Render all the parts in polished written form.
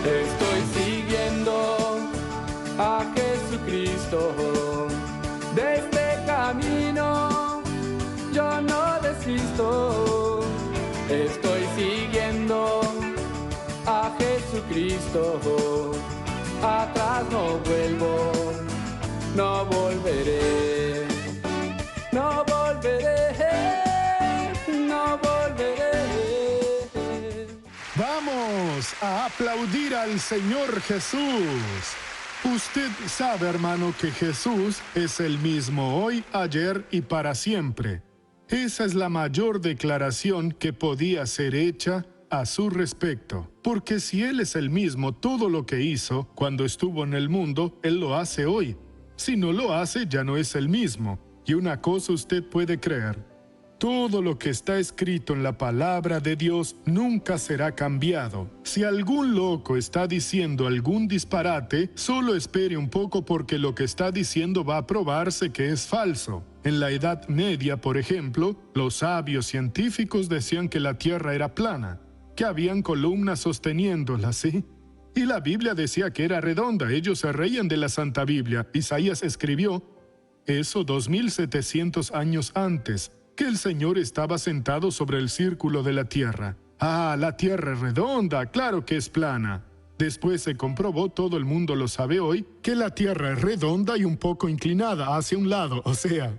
Estoy siguiendo a Jesucristo. De este camino yo no desisto. Estoy siguiendo a Jesucristo. Atrás no vuelvo, no volveré, no volveré, no volveré. Vamos a aplaudir al Señor Jesús. Usted sabe, hermano, que Jesús es el mismo hoy, ayer y para siempre. Esa es la mayor declaración que podía ser hecha a su respecto. Porque si Él es el mismo, todo lo que hizo cuando estuvo en el mundo, Él lo hace hoy. Si no lo hace, ya no es el mismo. Y una cosa usted puede creer: todo lo que está escrito en la palabra de Dios nunca será cambiado. Si algún loco está diciendo algún disparate, solo espere un poco porque lo que está diciendo va a probarse que es falso. En la Edad Media, por ejemplo, los sabios científicos decían que la Tierra era plana, que habían columnas sosteniéndola, ¿sí? Y la Biblia decía que era redonda. Ellos se reían de la Santa Biblia. Isaías escribió eso 2700 años antes, que el Señor estaba sentado sobre el círculo de la tierra. Ah, la tierra es redonda, claro que es plana. Después se comprobó, todo el mundo lo sabe hoy, que la tierra es redonda y un poco inclinada hacia un lado, o sea,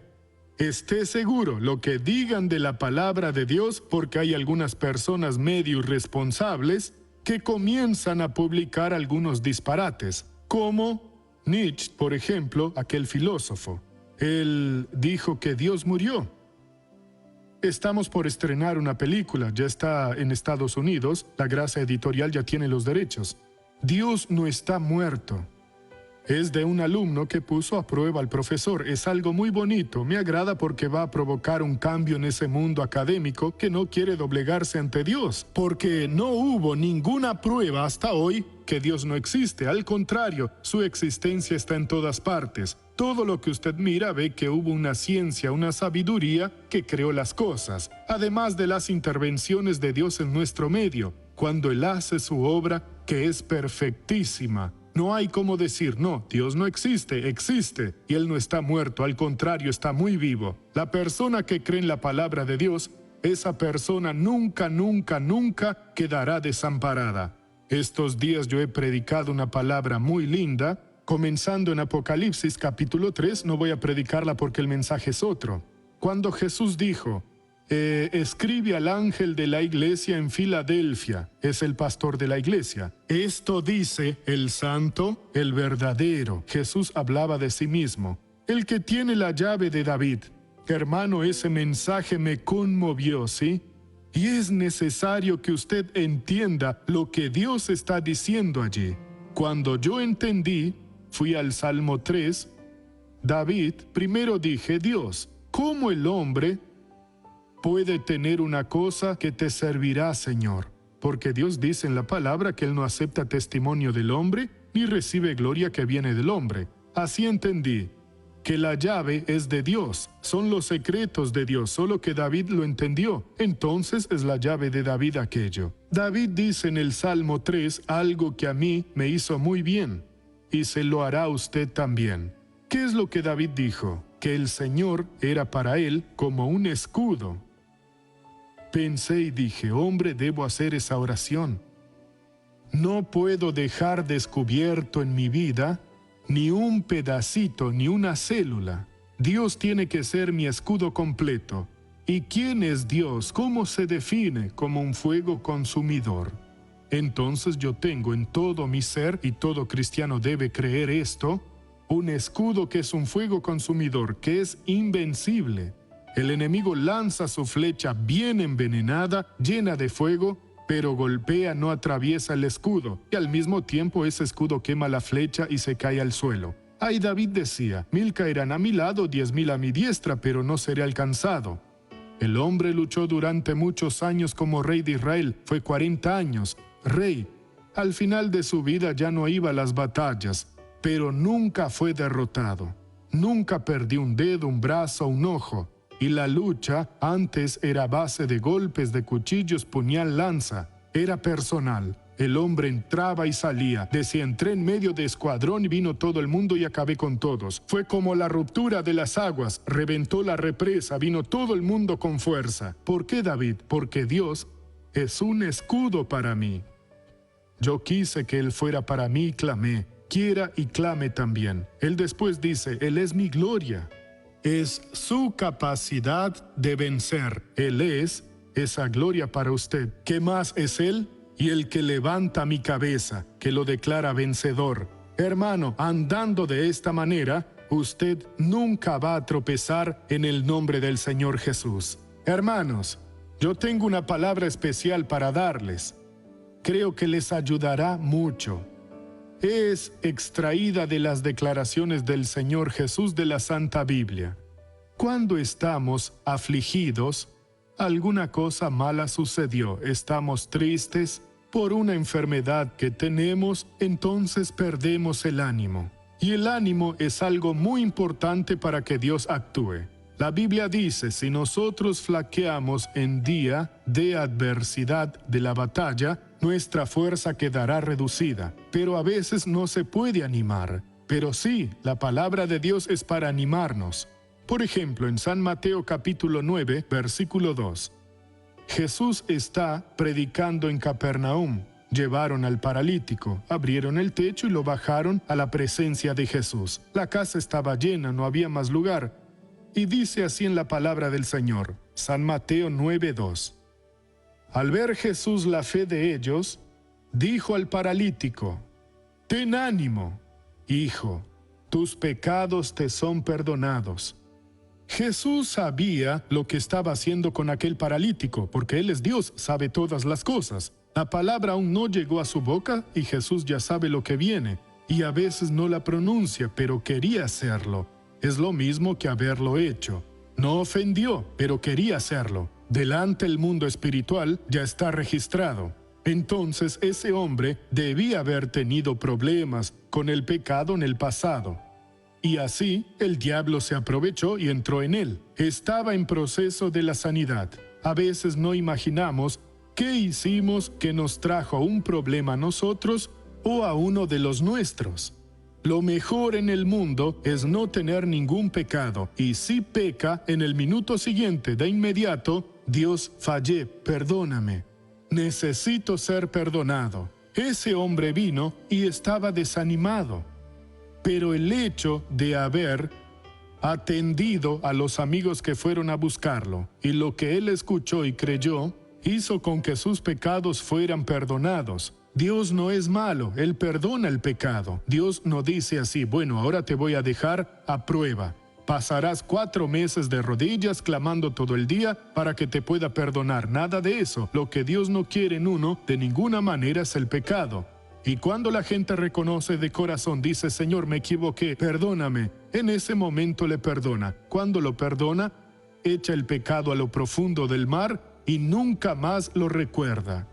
esté seguro lo que digan de la palabra de Dios, porque hay algunas personas medio irresponsables que comienzan a publicar algunos disparates, como Nietzsche, por ejemplo, aquel filósofo. Él dijo que Dios murió. Estamos por estrenar una película, ya está en Estados Unidos, la Gracia Editorial ya tiene los derechos. Dios no está muerto. Es de un alumno que puso a prueba al profesor. Es algo muy bonito, me agrada porque va a provocar un cambio en ese mundo académico que no quiere doblegarse ante Dios, porque no hubo ninguna prueba hasta hoy que Dios no existe. Al contrario, su existencia está en todas partes. Todo lo que usted mira ve que hubo una ciencia, una sabiduría que creó las cosas, además de las intervenciones de Dios en nuestro medio, cuando Él hace su obra, que es perfectísima. No hay como decir, no, Dios no existe, existe, y Él no está muerto, al contrario, está muy vivo. La persona que cree en la palabra de Dios, esa persona nunca, nunca, nunca quedará desamparada. Estos días yo he predicado una palabra muy linda, comenzando en Apocalipsis capítulo 3, no voy a predicarla porque el mensaje es otro. Cuando Jesús dijo, escribe al ángel de la iglesia en Filadelfia, es el pastor de la iglesia. Esto dice el santo, el verdadero. Jesús hablaba de sí mismo, el que tiene la llave de David. Hermano, ese mensaje me conmovió, ¿sí? Y es necesario que usted entienda lo que Dios está diciendo allí. Cuando yo entendí, fui al Salmo 3, David, primero dije, Dios, ¿cómo el hombre puede tener una cosa que te servirá, Señor? Porque Dios dice en la palabra que Él no acepta testimonio del hombre, ni recibe gloria que viene del hombre. Así entendí, que la llave es de Dios, son los secretos de Dios, solo que David lo entendió. Entonces es la llave de David aquello. David dice en el Salmo 3 algo que a mí me hizo muy bien, y se lo hará a usted también. ¿Qué es lo que David dijo? Que el Señor era para él como un escudo. Pensé y dije, hombre, debo hacer esa oración. No puedo dejar descubierto en mi vida ni un pedacito, ni una célula. Dios tiene que ser mi escudo completo. ¿Y quién es Dios? ¿Cómo se define? Como un fuego consumidor. Entonces yo tengo en todo mi ser, y todo cristiano debe creer esto, un escudo que es un fuego consumidor, que es invencible. El enemigo lanza su flecha bien envenenada, llena de fuego, pero golpea, no atraviesa el escudo, y al mismo tiempo ese escudo quema la flecha y se cae al suelo. Ahí David decía, 1000 caerán a mi lado, 10,000 a mi diestra, pero no seré alcanzado. El hombre luchó durante muchos años como rey de Israel, fue 40 años, rey. Al final de su vida ya no iba a las batallas, pero nunca fue derrotado. Nunca perdió un dedo, un brazo, un ojo. y la lucha antes era a base de golpes de cuchillos, puñal, lanza. Era personal. El hombre entraba y salía. Decía, entré en medio de escuadrón y vino todo el mundo y acabé con todos. Fue como la ruptura de las aguas. Reventó la represa, vino todo el mundo con fuerza. ¿Por qué, David? Porque Dios es un escudo para mí. Yo quise que Él fuera para mí y clamé. Quiera y clame también. Él después dice, Él es mi gloria. Es su capacidad de vencer. Él es esa gloria para usted. ¿Qué más es Él? Y el que levanta mi cabeza, que lo declara vencedor. Hermano, andando de esta manera, usted nunca va a tropezar en el nombre del Señor Jesús. Hermanos, yo tengo una palabra especial para darles. Creo que les ayudará mucho. Es extraída de las declaraciones del Señor Jesús de la Santa Biblia. Cuando estamos afligidos, alguna cosa mala sucedió, estamos tristes por una enfermedad que tenemos, entonces perdemos el ánimo. Y el ánimo es algo muy importante para que Dios actúe. La Biblia dice, si nosotros flaqueamos en día de adversidad de la batalla, nuestra fuerza quedará reducida. Pero a veces no se puede animar. Pero sí, la palabra de Dios es para animarnos. Por ejemplo, en San Mateo capítulo 9, versículo 2. Jesús está predicando en Capernaum. Llevaron al paralítico, abrieron el techo y lo bajaron a la presencia de Jesús. La casa estaba llena, no había más lugar. Y dice así en la palabra del Señor, San Mateo 9:2. Al ver Jesús la fe de ellos, dijo al paralítico, «Ten ánimo, hijo, tus pecados te son perdonados». Jesús sabía lo que estaba haciendo con aquel paralítico, porque Él es Dios, sabe todas las cosas. La palabra aún no llegó a su boca y Jesús ya sabe lo que viene, y a veces no la pronuncia, pero quería hacerlo. Es lo mismo que haberlo hecho. No ofendió, pero quería hacerlo. Delante del mundo espiritual ya está registrado. Entonces ese hombre debía haber tenido problemas con el pecado en el pasado. Y así el diablo se aprovechó y entró en él. Estaba en proceso de la sanidad. A veces no imaginamos qué hicimos que nos trajo un problema a nosotros o a uno de los nuestros. Lo mejor en el mundo es no tener ningún pecado, y si peca, en el minuto siguiente, de inmediato, Dios, fallé, perdóname. Necesito ser perdonado. Ese hombre vino y estaba desanimado. Pero el hecho de haber atendido a los amigos que fueron a buscarlo, y lo que él escuchó y creyó, hizo con que sus pecados fueran perdonados. Dios no es malo, Él perdona el pecado. Dios no dice así, bueno, ahora te voy a dejar a prueba. Pasarás 4 meses de rodillas clamando todo el día para que te pueda perdonar. Nada de eso. Lo que Dios no quiere en uno de ninguna manera es el pecado. Y cuando la gente reconoce de corazón, dice, Señor, me equivoqué, perdóname, en ese momento le perdona. Cuando lo perdona, echa el pecado a lo profundo del mar y nunca más lo recuerda.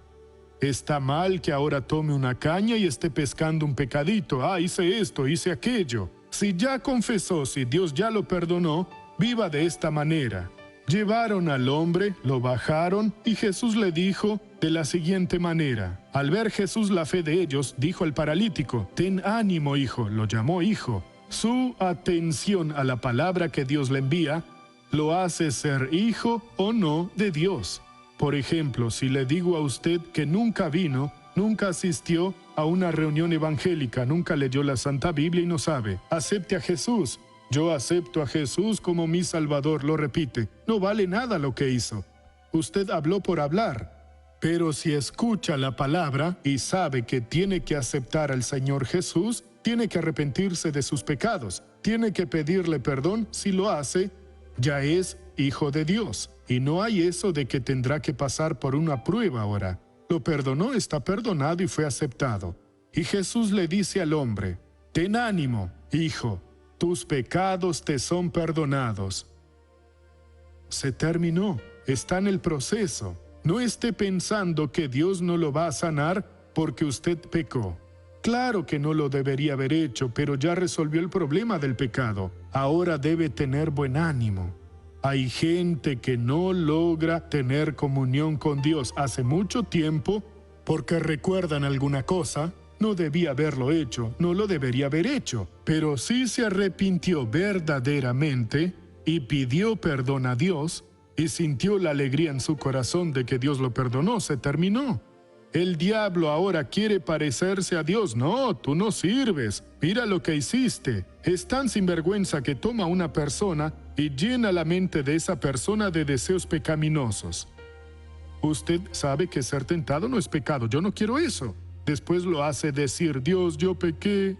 Está mal que ahora tome una caña y esté pescando un pecadito. Hice esto, hice aquello. Si ya confesó, si Dios ya lo perdonó, viva de esta manera. Llevaron al hombre, lo bajaron y Jesús le dijo de la siguiente manera. Al ver Jesús la fe de ellos, dijo al paralítico, ten ánimo, hijo, lo llamó hijo. Su atención a la palabra que Dios le envía lo hace ser hijo o no de Dios. Por ejemplo, si le digo a usted que nunca vino, nunca asistió a una reunión evangélica, nunca leyó la Santa Biblia y no sabe, acepte a Jesús. Yo acepto a Jesús como mi Salvador, lo repite. No vale nada lo que hizo. Usted habló por hablar. Pero si escucha la palabra y sabe que tiene que aceptar al Señor Jesús, tiene que arrepentirse de sus pecados, tiene que pedirle perdón, si lo hace, ya es hijo de Dios. Y no hay eso de que tendrá que pasar por una prueba ahora. Lo perdonó, está perdonado y fue aceptado. Y Jesús le dice al hombre, ten ánimo, hijo, tus pecados te son perdonados. Se terminó, está en el proceso. No esté pensando que Dios no lo va a sanar porque usted pecó. Claro que no lo debería haber hecho, pero ya resolvió el problema del pecado. Ahora debe tener buen ánimo. Hay gente que no logra tener comunión con Dios hace mucho tiempo porque recuerdan alguna cosa. No debía haberlo hecho, no lo debería haber hecho, pero si se arrepintió verdaderamente y pidió perdón a Dios y sintió la alegría en su corazón de que Dios lo perdonó, se terminó. El diablo ahora quiere parecerse a Dios. No, tú no sirves. Mira lo que hiciste. Es tan sinvergüenza que toma a una persona y llena la mente de esa persona de deseos pecaminosos. Usted sabe que ser tentado no es pecado. Yo no quiero eso. Después lo hace decir, Dios, yo pequé.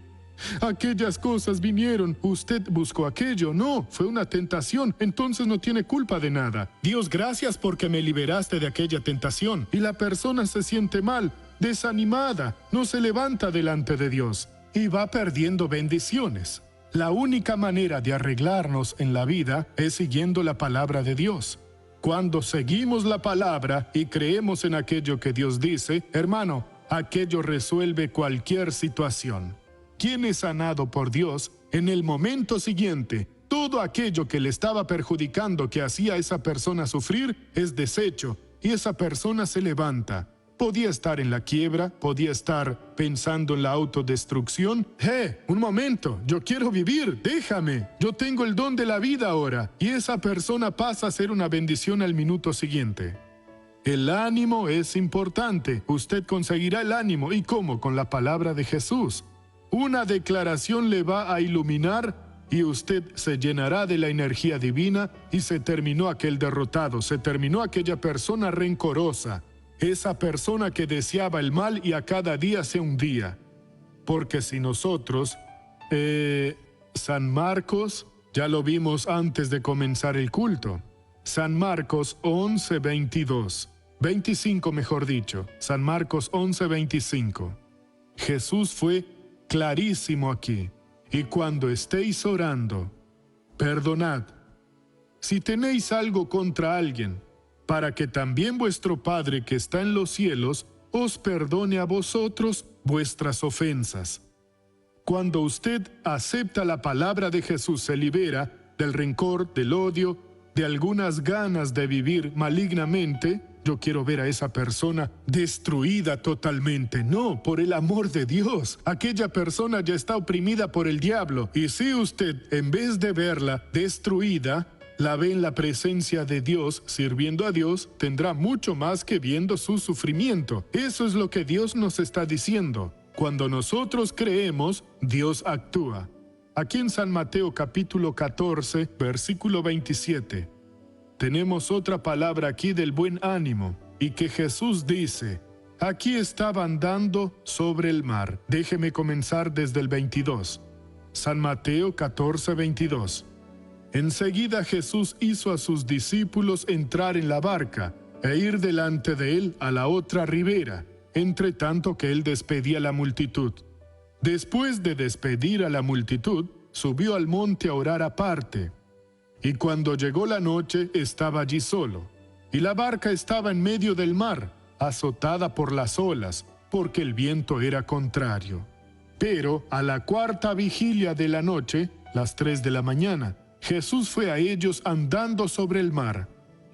Aquellas cosas vinieron, usted buscó aquello. No, fue una tentación, entonces no tiene culpa de nada. Dios, gracias porque me liberaste de aquella tentación. Y la persona se siente mal, desanimada, no se levanta delante de Dios y va perdiendo bendiciones. La única manera de arreglarnos en la vida es siguiendo la palabra de Dios. Cuando seguimos la palabra y creemos en aquello que Dios dice, hermano, aquello resuelve cualquier situación. Quien es sanado por Dios, en el momento siguiente, todo aquello que le estaba perjudicando, que hacía a esa persona sufrir, es deshecho y esa persona se levanta. Podía estar en la quiebra, podía estar pensando en la autodestrucción. Un momento, yo quiero vivir, déjame. Yo tengo el don de la vida ahora. Y esa persona pasa a ser una bendición al minuto siguiente. El ánimo es importante. Usted conseguirá el ánimo. ¿Y cómo? Con la palabra de Jesús. Una declaración le va a iluminar y usted se llenará de la energía divina y se terminó aquel derrotado, se terminó aquella persona rencorosa, esa persona que deseaba el mal y a cada día se hundía. Porque si nosotros, San Marcos, ya lo vimos antes de comenzar el culto, San Marcos 11:22, 25 mejor dicho, San Marcos 11:25. Jesús fue clarísimo aquí. Y cuando estéis orando, perdonad, si tenéis algo contra alguien, para que también vuestro Padre que está en los cielos os perdone a vosotros vuestras ofensas. Cuando usted acepta la palabra de Jesús, se libera del rencor, del odio, de algunas ganas de vivir malignamente. Yo quiero ver a esa persona destruida totalmente. No, por el amor de Dios. Aquella persona ya está oprimida por el diablo. Y si usted, en vez de verla destruida, la ve en la presencia de Dios, sirviendo a Dios, tendrá mucho más que viendo su sufrimiento. Eso es lo que Dios nos está diciendo. Cuando nosotros creemos, Dios actúa. Aquí en San Mateo capítulo 14, versículo 27. Tenemos otra palabra aquí del buen ánimo, y que Jesús dice, aquí estaba andando sobre el mar. Déjeme comenzar desde el 22. San Mateo 14, 22. Enseguida Jesús hizo a sus discípulos entrar en la barca e ir delante de él a la otra ribera, entre tanto que él despedía a la multitud. Después de despedir a la multitud, subió al monte a orar aparte. Y cuando llegó la noche, estaba allí solo. Y la barca estaba en medio del mar, azotada por las olas, porque el viento era contrario. Pero a la cuarta vigilia de la noche, las 3 de la mañana, Jesús fue a ellos andando sobre el mar.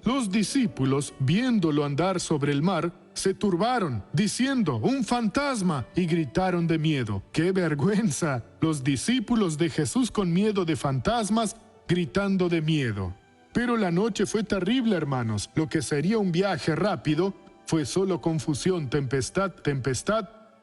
Los discípulos, viéndolo andar sobre el mar, se turbaron, diciendo, ¡un fantasma! Y gritaron de miedo. ¡Qué vergüenza! Los discípulos de Jesús con miedo de fantasmas, gritando de miedo. Pero la noche fue terrible, hermanos. Lo que sería un viaje rápido fue solo confusión, tempestad,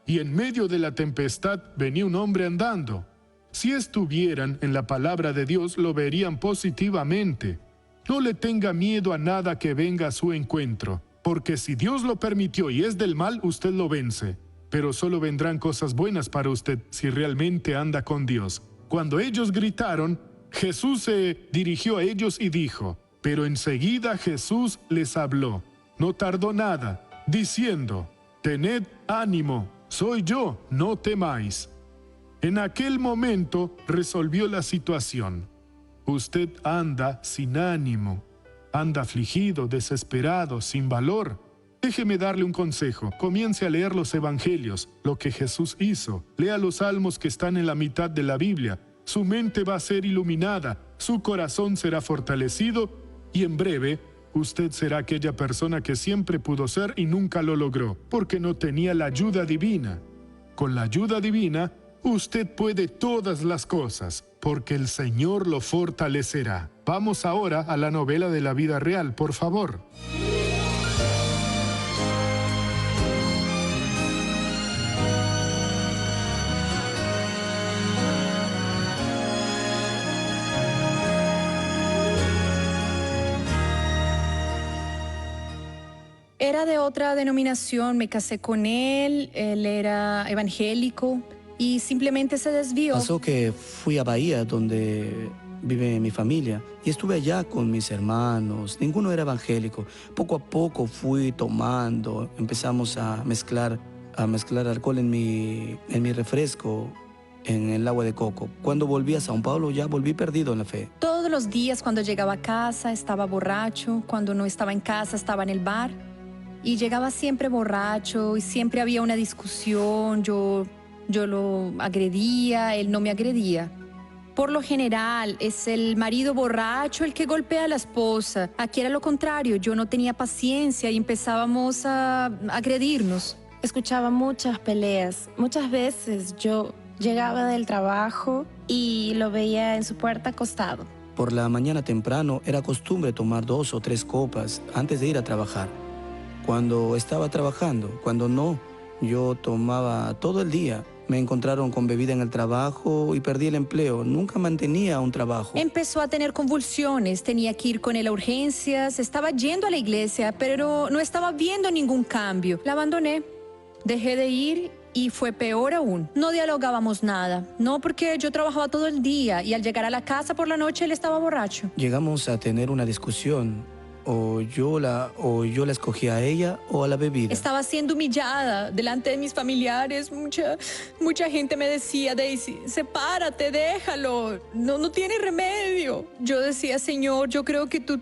y en medio de la tempestad venía un hombre andando. Si estuvieran en la palabra de Dios, lo verían positivamente. No le tenga miedo a nada que venga a su encuentro, porque si Dios lo permitió y es del mal, usted lo vence. Pero solo vendrán cosas buenas para usted si realmente anda con Dios. Cuando ellos gritaron, Jesús se dirigió a ellos y dijo, pero enseguida Jesús les habló. No tardó nada, diciendo, tened ánimo, soy yo, no temáis. En aquel momento resolvió la situación. Usted anda sin ánimo, anda afligido, desesperado, sin valor. Déjeme darle un consejo. Comience a leer los evangelios, lo que Jesús hizo. Lea los salmos que están en la mitad de la Biblia. Su mente va a ser iluminada, su corazón será fortalecido Y en breve, usted será aquella persona que siempre pudo ser y nunca lo logró, porque no tenía la ayuda divina. Con la ayuda divina, usted puede todas las cosas, porque el Señor lo fortalecerá. Vamos ahora a la novela de la vida real, por favor. Era de otra denominación, me casé con él era evangélico y simplemente se desvió. Pasó que fui a Bahía, donde vive mi familia, y estuve allá con mis hermanos. Ninguno era evangélico. Poco a poco fui tomando, empezamos a mezclar alcohol en mi refresco, en el agua de coco. Cuando volví a São Paulo ya volví perdido en la fe. Todos los días cuando llegaba a casa estaba borracho, cuando no estaba en casa estaba en el bar y llegaba siempre borracho y siempre había una discusión, yo lo agredía, él no me agredía. Por lo general es el marido borracho el que golpea a la esposa. Aquí era lo contrario, yo no tenía paciencia y empezábamos a agredirnos. Escuchaba muchas peleas. Muchas veces yo llegaba del trabajo y lo veía en su puerta acostado. Por la mañana temprano era costumbre tomar 2 o 3 copas antes de ir a trabajar. Cuando estaba trabajando, cuando no, yo tomaba todo el día. Me encontraron con bebida en el trabajo y perdí el empleo. Nunca mantenía un trabajo. Empezó a tener convulsiones, tenía que ir con él a urgencias, estaba yendo a la iglesia, pero no estaba viendo ningún cambio. La abandoné, dejé de ir y fue peor aún. No dialogábamos nada, no porque yo trabajaba todo el día y al llegar a la casa por la noche él estaba borracho. Llegamos a tener una discusión. O yo la escogía a ella o a la bebida. Estaba siendo humillada delante de mis familiares. Mucha gente me decía, Daisy, sepárate, déjalo, no tiene remedio. Yo decía, Señor, yo creo que tú,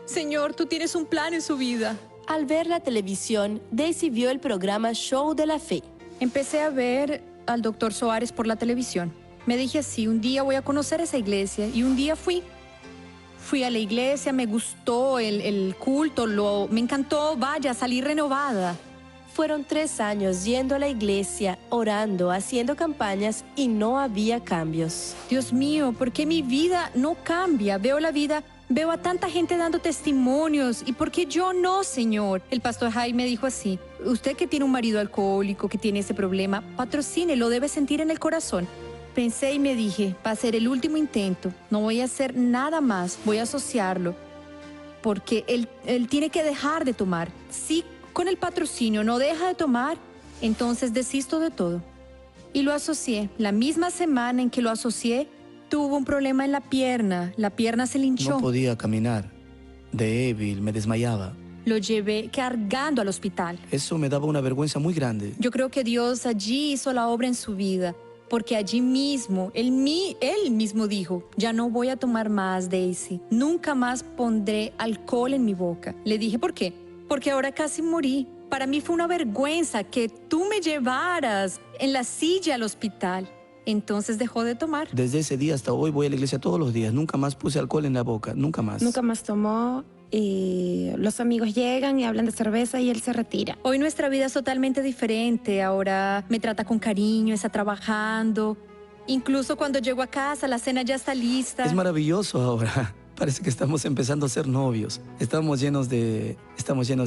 Señor, tú tienes un plan en su vida. Al ver la televisión, Daisy vio el programa Show de la Fe. Empecé a ver al doctor Soares por la televisión. Me dije así, un día voy a conocer esa iglesia y un día fui. Fui a la iglesia, me gustó el culto, me encantó, vaya, salí renovada. Fueron 3 años yendo a la iglesia, orando, haciendo campañas y no había cambios. Dios mío, ¿por qué mi vida no cambia? Veo la vida, veo a tanta gente dando testimonios. ¿Y por qué yo no, Señor? El pastor Jaime dijo así, usted que tiene un marido alcohólico, que tiene ese problema, patrocine, lo debe sentir en el corazón. Pensé y me dije, va a ser el último intento, no voy a hacer nada más, voy a asociarlo, porque él tiene que dejar de tomar. Si con el patrocinio no deja de tomar, entonces desisto de todo. Y lo asocié. La misma semana en que lo asocié, tuvo un problema en la pierna se le hinchó. No podía caminar, débil, me desmayaba. Lo llevé cargando al hospital. Eso me daba una vergüenza muy grande. Yo creo que Dios allí hizo la obra en su vida. Porque allí mismo, él mismo dijo, ya no voy a tomar más, Daisy. Nunca más pondré alcohol en mi boca. Le dije, ¿por qué? Porque ahora casi morí. Para mí fue una vergüenza que tú me llevaras en la silla al hospital. Entonces dejó de tomar. Desde ese día hasta hoy voy a la iglesia todos los días. Nunca más puse alcohol en la boca, nunca más. Nunca más tomó y los amigos llegan y hablan de cerveza y él se retira. Hoy nuestra vida es totalmente diferente. Ahora me trata con cariño, está trabajando. Incluso cuando llego a casa, la cena ya está lista. Es maravilloso ahora. Parece que estamos empezando a ser novios. Estamos llenos de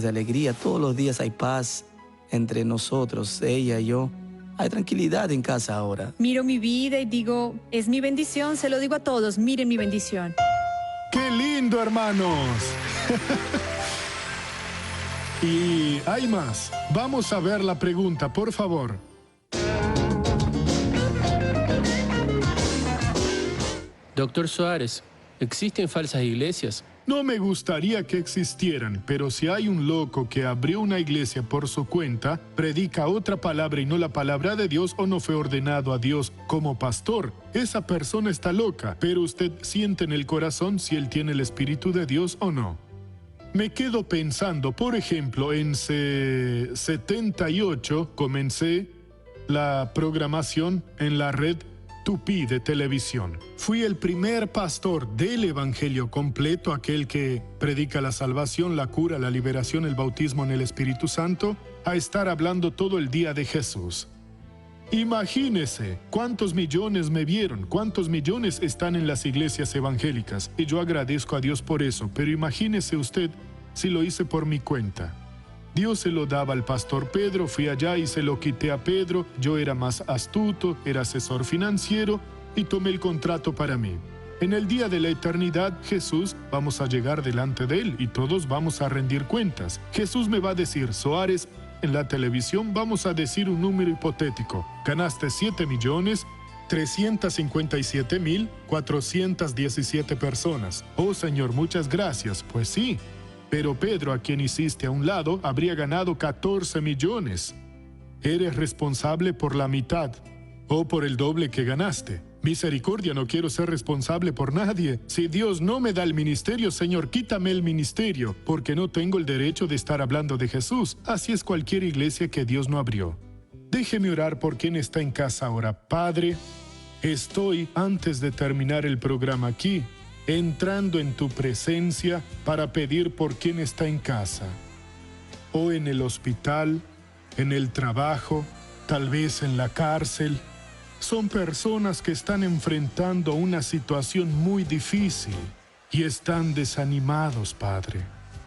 alegría. Todos los días hay paz entre nosotros, ella y yo. Hay tranquilidad en casa ahora. Miro mi vida y digo, es mi bendición. Se lo digo a todos, miren mi bendición. ¡Qué lindo, hermanos! Y hay más. Vamos a ver la pregunta, por favor. Doctor Soares, ¿existen falsas iglesias? No me gustaría que existieran, pero si hay un loco que abrió una iglesia por su cuenta, predica otra palabra y no la palabra de Dios o no fue ordenado a Dios como pastor, esa persona está loca, pero usted siente en el corazón si él tiene el Espíritu de Dios o no. Me quedo pensando, por ejemplo, en 78 comencé la programación en la red tupí de televisión. Fui el primer pastor del Evangelio completo, aquel que predica la salvación, la cura, la liberación, el bautismo en el Espíritu Santo, a estar hablando todo el día de Jesús. Imagínese cuántos millones me vieron, cuántos millones están en las iglesias evangélicas, y yo agradezco a Dios por eso, pero imagínese usted si lo hice por mi cuenta. Dios se lo daba al pastor Pedro, fui allá y se lo quité a Pedro, yo era más astuto, era asesor financiero y tomé el contrato para mí. En el día de la eternidad, Jesús, vamos a llegar delante de Él y todos vamos a rendir cuentas. Jesús me va a decir, Soares, en la televisión vamos a decir un número hipotético. Ganaste 7.357.417 personas. Oh Señor, muchas gracias. Pues sí. Pero Pedro, a quien hiciste a un lado, habría ganado 14 millones. Eres responsable por la mitad o por el doble que ganaste. Misericordia, no quiero ser responsable por nadie. Si Dios no me da el ministerio, Señor, quítame el ministerio, porque no tengo el derecho de estar hablando de Jesús. Así es cualquier iglesia que Dios no abrió. Déjeme orar por quien está en casa ahora. Padre, estoy, antes de terminar el programa aquí, entrando en tu presencia para pedir por quien está en casa, o en el hospital, en el trabajo, tal vez en la cárcel. Son personas que están enfrentando una situación muy difícil y están desanimados, Padre.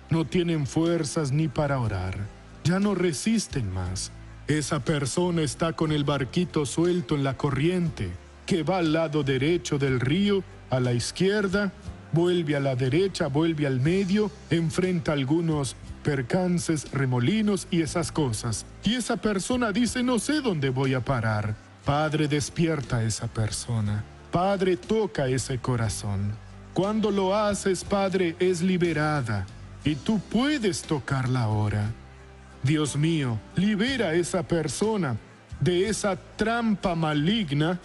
No tienen fuerzas ni para orar. Ya no resisten más. Esa persona está con el barquito suelto en la corriente, que va al lado derecho del río, a la izquierda, vuelve a la derecha, vuelve al medio, enfrenta algunos percances, remolinos y esas cosas. Y esa persona dice, no sé dónde voy a parar. Padre, despierta a esa persona. Padre, toca ese corazón. Cuando lo haces, Padre, es liberada y tú puedes tocarla ahora. Dios mío, libera a esa persona de esa trampa maligna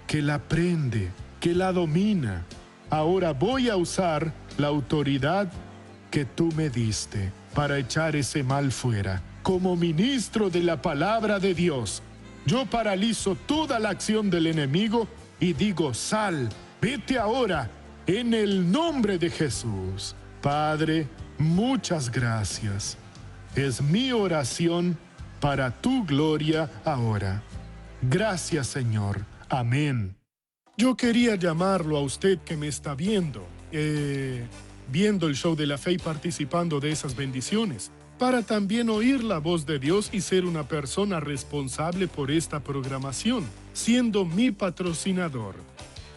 que la prende, que la domina. Ahora voy a usar la autoridad que tú me diste para echar ese mal fuera. Como ministro de la palabra de Dios, yo paralizo toda la acción del enemigo y digo, sal, vete ahora, en el nombre de Jesús. Padre, muchas gracias. Es mi oración para tu gloria ahora. Gracias, Señor. Amén. Yo quería llamarlo a usted que me está viendo, viendo el show de la fe y participando de esas bendiciones, para también oír la voz de Dios y ser una persona responsable por esta programación, siendo mi patrocinador.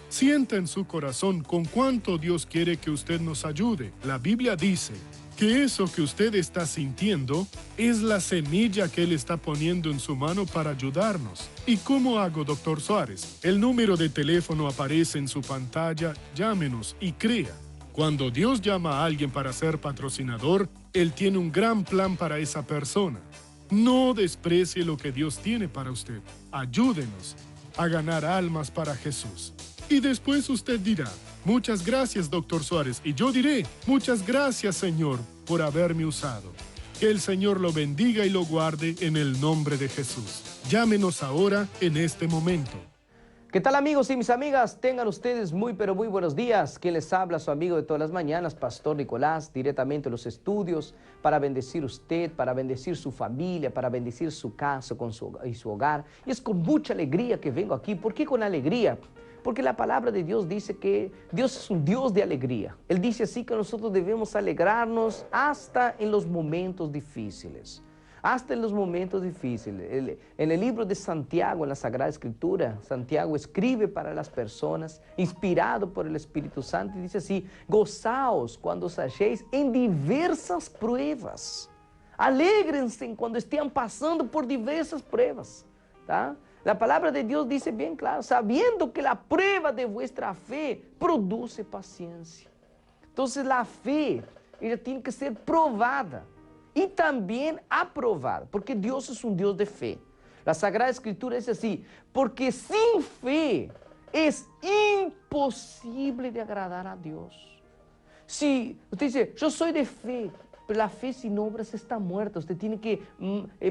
Sienta en su corazón con cuánto Dios quiere que usted nos ayude. La Biblia dice que eso que usted está sintiendo es la semilla que Él está poniendo en su mano para ayudarnos. ¿Y cómo hago, Dr. Suárez? El número de teléfono aparece en su pantalla, llámenos y crea. Cuando Dios llama a alguien para ser patrocinador, Él tiene un gran plan para esa persona. No desprecie lo que Dios tiene para usted. Ayúdenos a ganar almas para Jesús. Y después usted dirá, muchas gracias, Dr. Suárez. Y yo diré, muchas gracias, Señor, por haberme usado. Que el Señor lo bendiga y lo guarde en el nombre de Jesús. Llámenos ahora en este momento. ¿Qué tal, amigos y mis amigas? Tengan ustedes muy pero muy buenos días. Quien les habla, su amigo de todas las mañanas, Pastor Nicolás, directamente de los estudios, para bendecir usted, para bendecir su familia, para bendecir su casa y su hogar. Y es con mucha alegría que vengo aquí. ¿Por qué con alegría? Porque la palabra de Dios dice que Dios es un Dios de alegría. Él dice así que nosotros debemos alegrarnos hasta en los momentos difíciles. Hasta en los momentos difíciles. En el libro de Santiago, en la Sagrada Escritura, Santiago escribe para las personas, inspirado por el Espíritu Santo, y dice así, gozaos cuando os halléis en diversas pruebas. Alégrense cuando estén pasando por diversas pruebas. ¿Tá? La palabra de Dios dice bien claro, sabiendo que la prueba de vuestra fe produce paciencia. Entonces la fe, ella tiene que ser probada y también aprobada, porque Dios es un Dios de fe. La Sagrada Escritura dice así, porque sin fe es imposible de agradar a Dios. Si usted dice, yo soy de fe, pero la fe sin obras está muerta, usted tiene que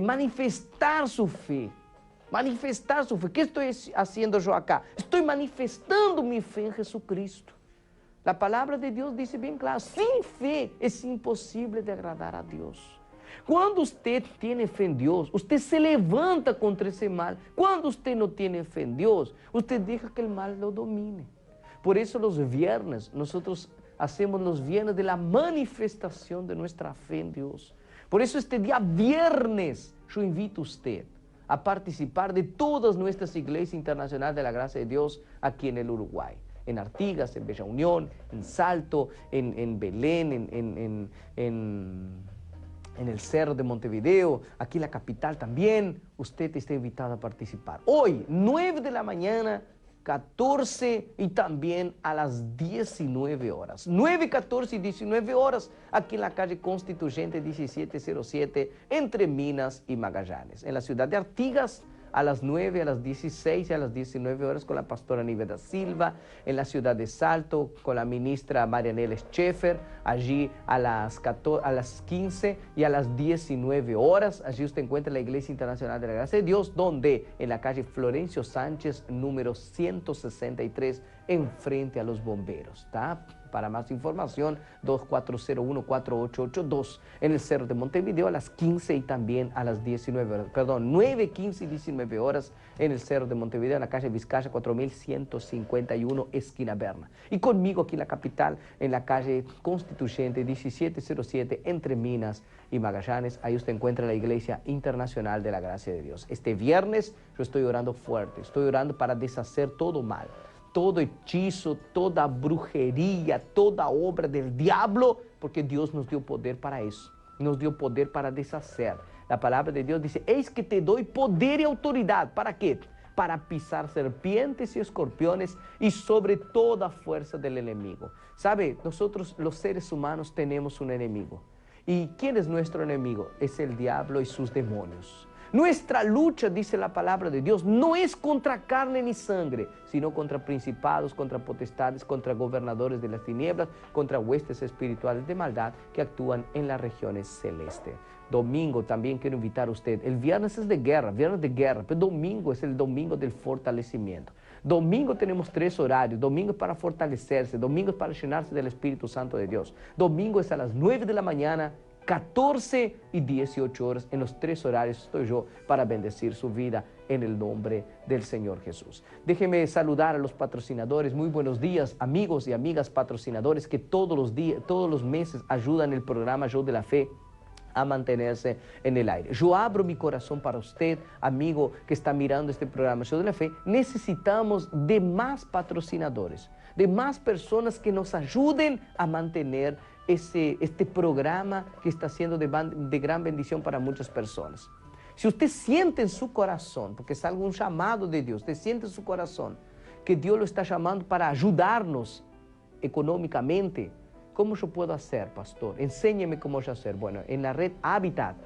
manifestar su fe. Manifestar su fe. ¿Qué estoy haciendo yo acá? Estoy manifestando mi fe en Jesucristo. La palabra de Dios dice bien claro, sin fe es imposible de agradar a Dios. Cuando usted tiene fe en Dios, usted se levanta contra ese mal. Cuando usted no tiene fe en Dios, usted deja que el mal lo domine. Por eso los viernes, nosotros hacemos los viernes de la manifestación de nuestra fe en Dios. Por eso este día viernes, yo invito a usted a participar de todas nuestras iglesias internacionales de la gracia de Dios aquí en el Uruguay. En Artigas, en Bella Unión, en Salto, en Belén, en el Cerro de Montevideo, aquí en la capital también. Usted está invitado a participar. Hoy, 9 de la mañana, 14 y también a las 19 horas. 9, 14 y 19 horas, aquí en la calle Constituyente 1707, entre Minas y Magallanes. En la ciudad de Artigas, a las 9, a las 16 y a las 19 horas con la pastora Níves da Silva. En la ciudad de Salto con la ministra Marianela Scheffer, allí a las 15 y a las 19 horas. Allí usted encuentra la Iglesia Internacional de la Gracia de Dios, donde en la calle Florencio Sánchez, número 163, enfrente a los bomberos, ¿está? Para más información, 2401-4882 en el Cerro de Montevideo a las 15 y también a las 19 horas. Perdón, 9, 15 y 19 horas en el Cerro de Montevideo, en la calle Vizcaya 4151, esquina Berna. Y conmigo aquí en la capital, en la calle Constituyente 1707, entre Minas y Magallanes. Ahí usted encuentra la Iglesia Internacional de la Gracia de Dios. Este viernes yo estoy orando fuerte, estoy orando para deshacer todo mal. Todo hechizo, toda brujería, toda obra del diablo, porque Dios nos dio poder para eso, nos dio poder para deshacer. La palabra de Dios dice, eis que te doy poder y autoridad. ¿Para qué? Para pisar serpientes y escorpiones y sobre toda fuerza del enemigo. ¿Sabe? Nosotros los seres humanos tenemos un enemigo. ¿Y quién es nuestro enemigo? Es el diablo y sus demonios. Nuestra lucha, dice la palabra de Dios, no es contra carne ni sangre, sino contra principados, contra potestades, contra gobernadores de las tinieblas, contra huestes espirituales de maldad que actúan en las regiones celestes. Domingo también quiero invitar a usted. El viernes es de guerra, pero domingo es el domingo del fortalecimiento. Domingo tenemos 3 horarios. Domingo es para fortalecerse, domingo es para llenarse del Espíritu Santo de Dios. Domingo es a las 9 de la mañana, 14 y 18 horas. En los 3 horarios estoy yo para bendecir su vida en el nombre del Señor Jesús. Déjeme saludar a los patrocinadores. Muy buenos días, amigos y amigas patrocinadores que todos los meses ayudan el programa Yo de la Fe a mantenerse en el aire. Yo abro mi corazón para usted, amigo que está mirando este programa Yo de la Fe. Necesitamos de más patrocinadores, de más personas que nos ayuden a mantener este programa que está siendo de gran bendición para muchas personas. Si usted siente en su corazón, porque es algún llamado de Dios, usted siente en su corazón que Dios lo está llamando para ayudarnos económicamente, ¿cómo yo puedo hacer, pastor? Enséñeme cómo yo hacer. Bueno, en la red Habitat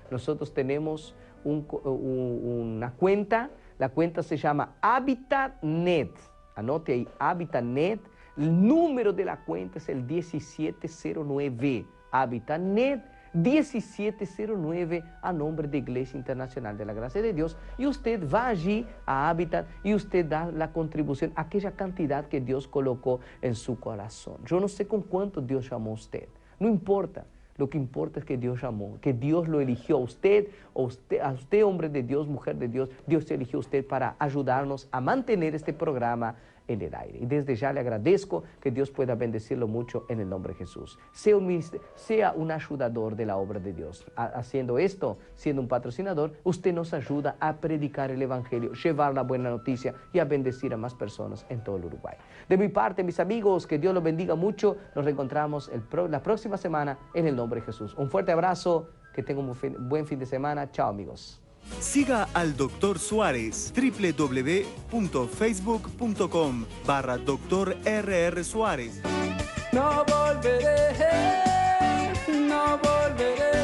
nosotros tenemos una cuenta. La cuenta se llama HabitatNet. Anote ahí, HabitatNet. El número de la cuenta es el 1709. HabitatNet 1709 a nombre de Iglesia Internacional de la Gracia de Dios. Y usted va allí a Habitat y usted da la contribución, aquella cantidad que Dios colocó en su corazón. Yo no sé con cuánto Dios llamó a usted. No importa. Lo que importa es que Dios llamó, que Dios lo eligió a usted, hombre de Dios, mujer de Dios. Dios eligió a usted para ayudarnos a mantener este programa en el aire. Y desde ya le agradezco, que Dios pueda bendecirlo mucho en el nombre de Jesús. Sea un ayudador de la obra de Dios. Haciendo esto, siendo un patrocinador, usted nos ayuda a predicar el Evangelio, llevar la buena noticia y a bendecir a más personas en todo el Uruguay. De mi parte, mis amigos, que Dios los bendiga mucho. Nos reencontramos la próxima semana en el nombre de Jesús. Un fuerte abrazo, que tengan un buen fin de semana. Chao, amigos. Siga al Dr. Suárez, www.facebook.com/Dr. R.R. Suárez. No volveré, no volveré.